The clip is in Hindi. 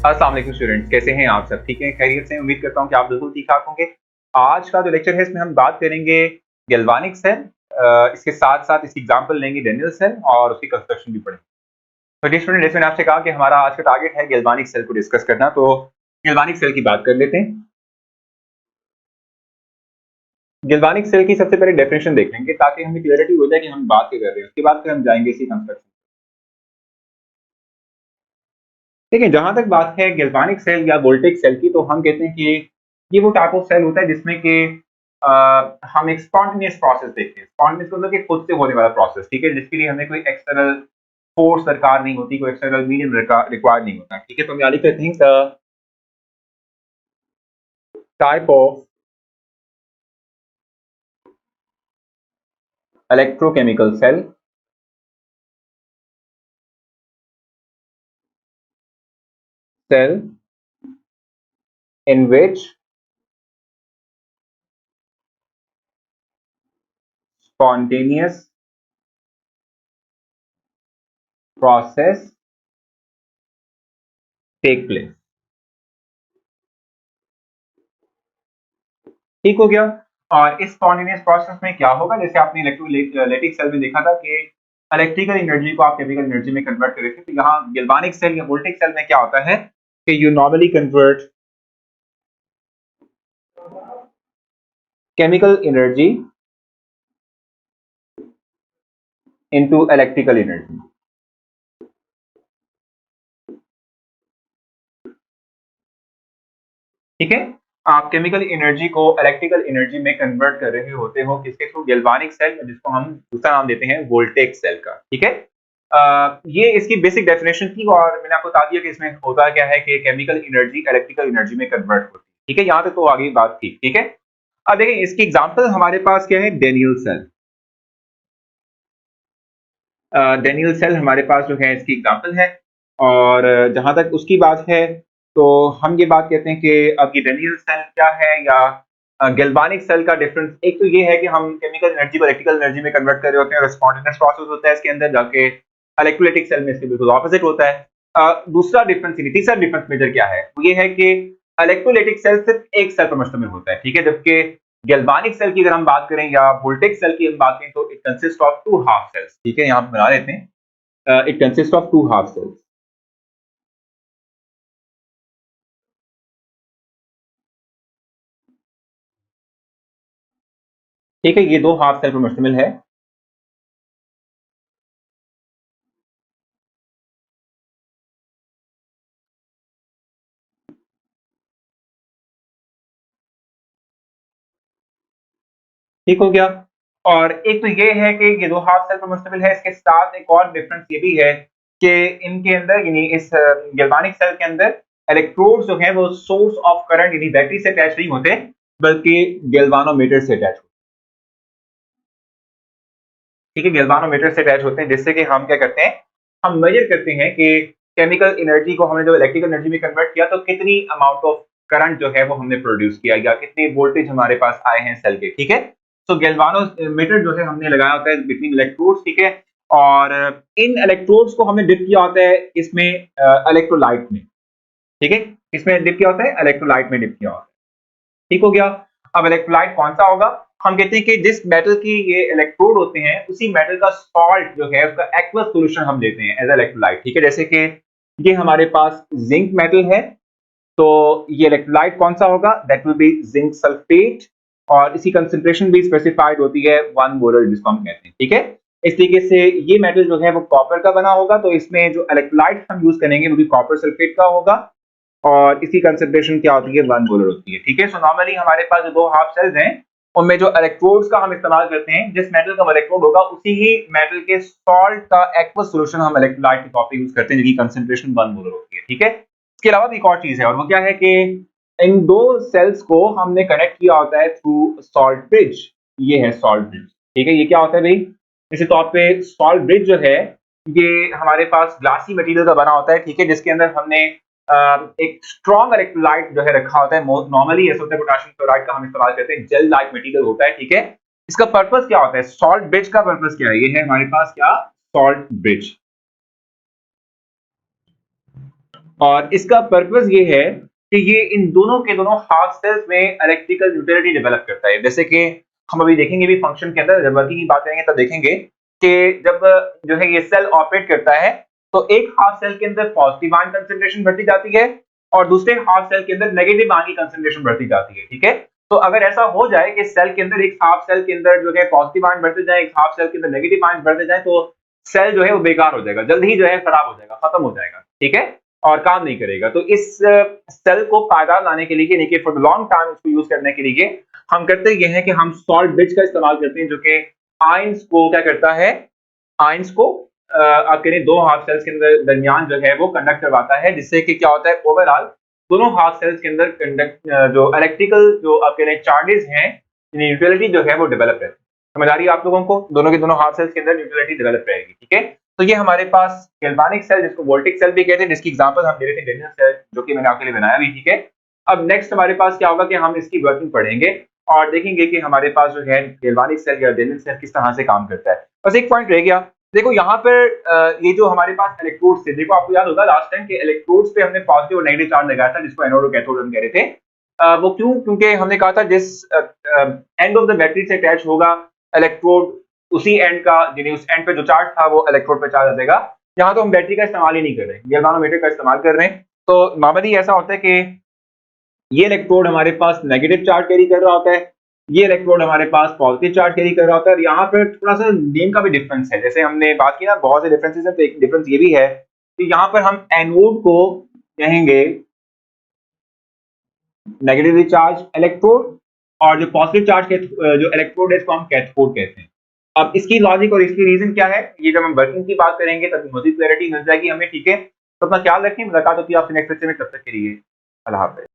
अस्सलाम वालेकुम स्टूडेंट्स, कैसे हैं आप सब? ठीक हैं, खैरियत से? उम्मीद करता हूं कि आप बिल्कुल ठीक ठाक होंगे। आज का जो लेक्चर है इसमें हम बात करेंगे गैल्वानिक सेल। इसके साथ साथ इसकी एग्जांपल लेंगे डेनियल सेल और उसकी कंस्ट्रक्शन भी पढ़ेंगे। तो जी स्टूडेंट, जैसे मैंने आपसे कहा कि हमारा आज का टारगेट है गैल्वानिक सेल को डिस्कस करना, तो गैल्वानिक सेल की बात कर लेते हैं। गैल्वानिक सेल की सबसे पहले डेफिनेशन देख लेंगे ताकि हमें क्लियरिटी हो जाए कि हम बात क्या कर रहे हैं। उसके बाद फिर हम जाएंगे इसी कंस्ट्रक्शन। देखिए, जहां तक बात है गैल्वानिक सेल या वोल्टेक सेल की, तो हम कहते हैं कि ये वो टाइप ऑफ सेल होता है जिसमें कि हम एक स्पॉन्टेनियस प्रोसेस देखते हैं। स्पॉन्टेनियस मतलब कि खुद से होने वाला प्रोसेस, ठीक है, जिसके लिए हमें कोई एक्सटर्नल फोर्स दरकार नहीं होती, कोई एक्सटर्नल मीडियम रिक्वायर्ड नहीं होता, ठीक है। तो हम यहाँ लिख लेते हैं the type of electrochemical cell in which spontaneous process take place। ठीक हो गया। और इस स्पॉन्टेनियस प्रोसेस में क्या होगा, जैसे आपने इलेक्ट्रोलाइटिक सेल में देखा था कि इलेक्ट्रिकल एनर्जी को आप केमिकल एनर्जी में कन्वर्ट कर रहे थे, तो यहाँ गैल्वानिक सेल या वोल्टेक सेल में क्या होता है कि you normally convert chemical energy into electrical energy. ठीक है, आप केमिकल एनर्जी को इलेक्ट्रिकल एनर्जी में कन्वर्ट कर रहे होते हो किसके थ्रू? गैल्वानिक सेल, जिसको हम दूसरा नाम देते हैं वोल्टेक सेल का। ठीक है, ये इसकी बेसिक डेफिनेशन थी और मैंने आपको बता दिया कि इसमें होता क्या है कि केमिकल एनर्जी इलेक्ट्रिकल एनर्जी में कन्वर्ट होती है। ठीक है, यहाँ तक तो आगे बात थी। ठीक है, अब देखिए इसकी एग्जांपल हमारे पास क्या है, डेनियल सेल। डेनियल सेल हमारे पास जो है इसकी एग्जांपल है। और जहां तक उसकी बात है तो हम ये बात कहते हैं कि अब ये डेनियल सेल क्या है या गैल्वानिक सेल का डिफरेंस, एक तो ये है कि हम केमिकल एनर्जी को इलेक्ट्रिकल एनर्जी में कन्वर्ट कर रहे होते हैं और स्पॉन्टेनियस प्रोसेस होता है इसके अंदर, जाके इलेक्ट्रोलाइटिक सेल में इसके बिल्कुल ऑपोजिट होता है। दूसरा डिफरेंस, तीसरा डिफरेंस मेजर क्या है, वो ये है कि इलेक्ट्रोलाइटिक सेल सिर्फ एक सेल पर मुश्तमिल होता है। ठीक है, जबकि गैल्वानिक सेल की अगर हम बात करें या वोल्टेक सेल की हम बात करें तो it consist of two half cells. ठीक है, यहाँ पे बना लेते हैं, it consist of two half cells. ठीक है, ये दो हाफ सेल पर मुश्तमिल है। ठीक हो गया। और एक तो ये है कि ये दो हाफ सेल पर मुश्तमिल है, इसके साथ एक और डिफरेंस ये भी है कि इनके अंदर यानी इस गैल्वानिक सेल के अंदर इलेक्ट्रोड्स जो हैं वो सोर्स ऑफ करंट यानी बैटरी से अटैच नहीं होते, बल्कि गैल्वानोमीटर से अटैच होते हैं। ठीक है, गैल्वानोमीटर से अटैच होते हैं, जिससे कि हम क्या करते हैं, हम मेजर करते हैं कि केमिकल एनर्जी को हमने जो इलेक्ट्रिकल एनर्जी में कन्वर्ट किया तो कितनी अमाउंट ऑफ करंट जो है वो हमने प्रोड्यूस किया या कितने वोल्टेज हमारे पास आए हैं सेल के। ठीक है, तो गैल्वानोमीटर जो है हमने लगाया होता है बिटवीन इलेक्ट्रोड्स। ठीक है, और इन इलेक्ट्रोड्स को हमने डिप किया होता है इसमें इलेक्ट्रोलाइट में। ठीक है, इसमें डिप किया होता है, इलेक्ट्रोलाइट में डिप किया होता है। ठीक हो गया। अब इलेक्ट्रोलाइट कौन सा होगा, हम कहते हैं कि जिस मेटल की ये इलेक्ट्रोड होते हैं उसी मेटल का सॉल्ट जो है उसका एक्वस सॉल्यूशन हम लेते हैं एज इलेक्ट्रोलाइट। ठीक है, जैसे कि ये हमारे पास जिंक मेटल है, तो ये इलेक्ट्रोलाइट कौन सा होगा, that will be zinc sulphate. और इसकी कंसंट्रेशन भी स्पेसिफाइड होती है 1 मोलर, जिसको हम कहते हैं। ठीक है, इस तरीके से ये मेटल जो है वो कॉपर का बना होगा, तो इसमें जो इलेक्ट्रोलाइट हम यूज करेंगे वो भी कॉपर सल्फेट का होगा और इसकी कंसंट्रेशन क्या होती है, 1 मोलर होती है। ठीक है, सो नॉर्मली हमारे पास जो दो हाफ सेल्स हैं उनमें जो इलेक्ट्रोड्स का हम इस्तेमाल करते हैं, जिस मेटल का इलेक्ट्रोड होगा उसी ही मेटल के सॉल्ट का एक्वस सॉल्यूशन हम इलेक्ट्रोलाइट के तौर पे यूज करते हैं, जिसकी कंसंट्रेशन 1 मोलर होती है। ठीक है, इसके अलावा भी एक और चीज है और वो क्या है कि इन दो सेल्स को हमने कनेक्ट किया होता है थ्रू सॉल्ट ब्रिज। ये है सॉल्ट ब्रिज। ठीक है, ये क्या होता है भाई, इसी तौर पे सॉल्ट ब्रिज जो है ये हमारे पास ग्लासी मटेरियल का बना होता है। ठीक है, जिसके अंदर हमने एक स्ट्रॉन्ग इलेक्ट्रोलाइट जो है रखा होता है। नॉर्मली ऐसा होता है, पोटेशियम क्लोराइड का हम इस्तेमाल करते हैं, जेल लाइक मटेरियल होता है। ठीक है, इसका पर्पस क्या होता है, सॉल्ट ब्रिज का पर्पस क्या है, ये है हमारे पास क्या, सॉल्ट ब्रिज। और इसका पर्पस ये है कि ये इन दोनों के दोनों हाफ सेल्स में इलेक्ट्रिकल न्यूट्रलिटी डेवलप करता है। जैसे कि हम अभी देखेंगे भी फंक्शन के अंदर, जब वर्किंग की बात करेंगे तब देखेंगे कि जब जो है ये सेल ऑपरेट करता है तो एक हाफ सेल के अंदर पॉजिटिव आयन कंसंट्रेशन बढ़ती जाती है और दूसरे हाफ सेल के अंदर नेगेटिव आयन की कंसंट्रेशन बढ़ती जाती है। ठीक है, तो अगर ऐसा हो जाए कि सेल के अंदर एक हाफ सेल के अंदर जो है पॉजिटिव आयन बढ़ते जाए, एक हाफ सेल के अंदर नेगेटिव आयन बढ़ते जाए, तो सेल जो है वो बेकार हो जाएगा, जल्द ही जो है खराब हो जाएगा, खत्म हो जाएगा। ठीक है, और काम नहीं करेगा। तो इस सेल को पायदार लाने के लिए, यानी कि फॉर लॉन्ग टाइम इसको यूज करने के लिए हम करते ये हैं कि हम सॉल्ट ब्रिज का इस्तेमाल करते हैं, जो कि आयंस को क्या करता है, आयंस को आप कह रहे दो हाफ सेल्स के अंदर दरमियान जो है वो कंडक्ट करवाता है, जिससे कि क्या होता है ओवरऑल दोनों हाफ सेल्स के अंदर कंडक्ट जो इलेक्ट्रिकल जो आप कह रहे हैं चार्जेस हैं, न्यूट्रलिटी जो है वो डेवलप रहती है। समझ आ रही है आप लोगों को? दोनों के दोनों हाफ सेल्स के अंदर न्यूट्रलिटी डेवलप रहेगी। ठीक है, तो ये हमारे पास गैल्वानिक सेल, जिसको वोल्टिक सेल भी कहते हैं, जिसकी एग्जांपल हम ले रहे थे डेनियल सेल, जो कि मैंने आपके लिए बनाया भी। ठीक है, अब नेक्स्ट हमारे पास क्या होगा कि हम इसकी वर्किंग पढ़ेंगे और देखेंगे कि हमारे पास जो है गैल्वानिक सेल या डेनियल सेल किस तरह से काम करता है। बस एक पॉइंट रह गया, देखो यहाँ पर ये जो हमारे पास इलेक्ट्रोड्स थे, देखो आपको याद होगा लास्ट टाइम के इलेक्ट्रोड्स पे हमने पॉजिटिव और नेगेटिव चार्ज लगाया था, जिसको एनोड और कैथोड हम कह रहे थे। वो क्यों? क्योंकि हमने कहा था जिस एंड ऑफ द बैटरी से अटैच होगा इलेक्ट्रोड, उसी एंड का, यानी उस एंड पे जो चार्ज था वो इलेक्ट्रोड पे चार्ज आ जाएगा। यहाँ तो हम बैटरी का इस्तेमाल ही नहीं कर रहे हैं, गैल्वानोमीटर का इस्तेमाल कर रहे हैं। तो मामूली ऐसा होता है कि ये इलेक्ट्रोड हमारे पास नेगेटिव चार्ज कैरी कर रहा होता है, ये इलेक्ट्रोड हमारे पास पॉजिटिव चार्ज कैरी कर रहा होता है, और यहाँ पर थोड़ा सा नेम का भी डिफरेंस है। जैसे हमने बात की ना, बहुत से डिफरेंसेस है, तो एक डिफरेंस ये भी है कि यहाँ पर हम एनोड को कहेंगे नेगेटिवली चार्ज इलेक्ट्रोड, और जो पॉजिटिव चार्ज के जो इलेक्ट्रोड है इसको हम कैथोड कहते हैं। अब इसकी लॉजिक और इसकी रीजन क्या है, ये जब हम वर्किंग की बात करेंगे तब मजीद क्लैरिटी मिल जाएगी हमें। ठीक है, तो अपना ख्याल रखें, मुलाकात होती है आपसे नेक्स्ट लेक्चर में, तब तक के लिए अल्लाह हाफ़िज़।